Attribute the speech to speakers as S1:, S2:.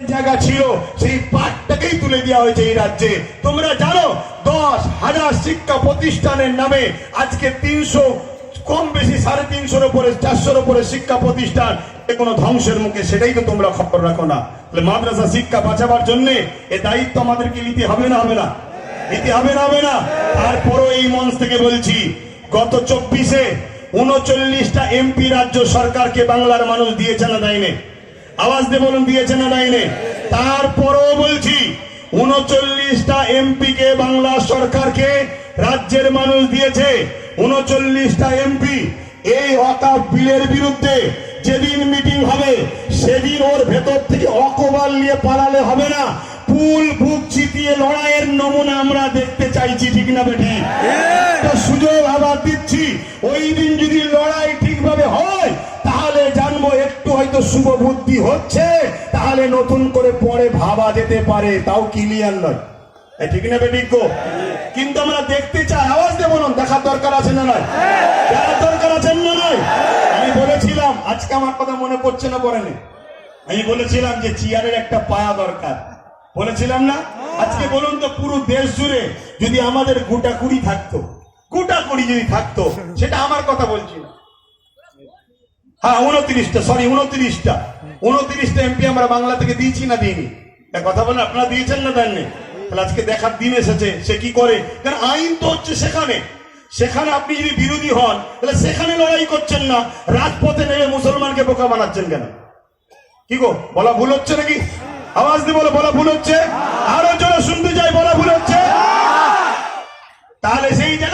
S1: জায়গা ছিল সেই পাঠটাকেই তুলে দেওয়া হয়েছে এই রাজ্যে। তোমরা জানো 10,000 শিক্ষা প্রতিষ্ঠানের নামে আজকে 300 কম বেশি 350-এর উপরে 400-এর উপরে শিক্ষা প্রতিষ্ঠান কোনো ধ্বংসের মুখে, সেটাই তো তোমরা খবর রাখো না। মাদ্রাসা শিক্ষা বাঁচাবার জন্য এ দায়িত্ব আমাদেরকে নিতে হবে না? হবে না? নিতে হবে না? হবে না? তারপরও এই মঞ্চ থেকে বলছি, গত 24-এ 39টা এমপি রাজ্য সরকারকে বাংলার মানুষ দিয়েছে না দেয়নি? আওয়াজ দিয়ে বলুন, দিয়েছে না দেয়নি? তারপরও বলছি 39টা এমপি কে বাংলা সরকারকে রাজ্যের মানুষ দিয়েছে। 39টা এমপি এই ওয়াকফ বিলের বিরুদ্ধে যেদিন মিটিং হবে সেদিন ওর ভেতর থেকে অকবাল নিয়ে পালালে হবে না, ফুল বুক চিতিয়ে লড়াইয়ের নমুনা আমরা দেখতে চাইছি। ঠিক না বেটি? সুযোগ আবার দিচ্ছি, ওই দিন যদি লড়াই ঠিকভাবে হয় তাহলে জানবো একটু হয়তো শুভ বুদ্ধি হচ্ছে, তাহলে নতুন করে পরে ভাবা যেতে পারে, তাও ক্লিয়ার নয়। ঠিক না বেটি গো? কিন্তু আমরা দেখতে চাই। আওয়াজ দিয়ে বলুন, দেখার দরকার আছে না নয়? দেখার দরকার আছে না নয়? আমি বলেছিলাম, আজকে আমার কথা মনে পড়ছে না পড়েনি, আমি বলেছিলাম যে চেয়ারের একটা পায়া দরকার, বলেছিলাম না? আজকে বলুন তো, পুরো দেশ জুড়ে যদি আমাদের গোটা কুড়ি থাকতো, গোটা কুড়ি যদি থাকতো, সেটা আমার কথা বলছি না, হ্যাঁ 29টা এমপি আমরা বাংলা থেকে দিয়েছি না দিইনি? কথা বলেন, আপনারা দিয়েছেন না দেননি? তাহলে আজকে দেখার দিন এসেছে সে কি করে। কারণ আইন তো হচ্ছে সেখানে, সেখানে আপনি যদি বিরোধী হন তাহলে সেখানে লড়াই করছেন না, রাজপথে নেমে মুসলমানকে বোকা বানাচ্ছেন কেন? কি গো, বলা ভুল হচ্ছে নাকি? আওয়াজ দিয়ে বলো, বলা ভুল হচ্ছে? আরো জোরে শুনতে চাই, বলা ভুল হচ্ছে? তাহলে সেই জায়গায়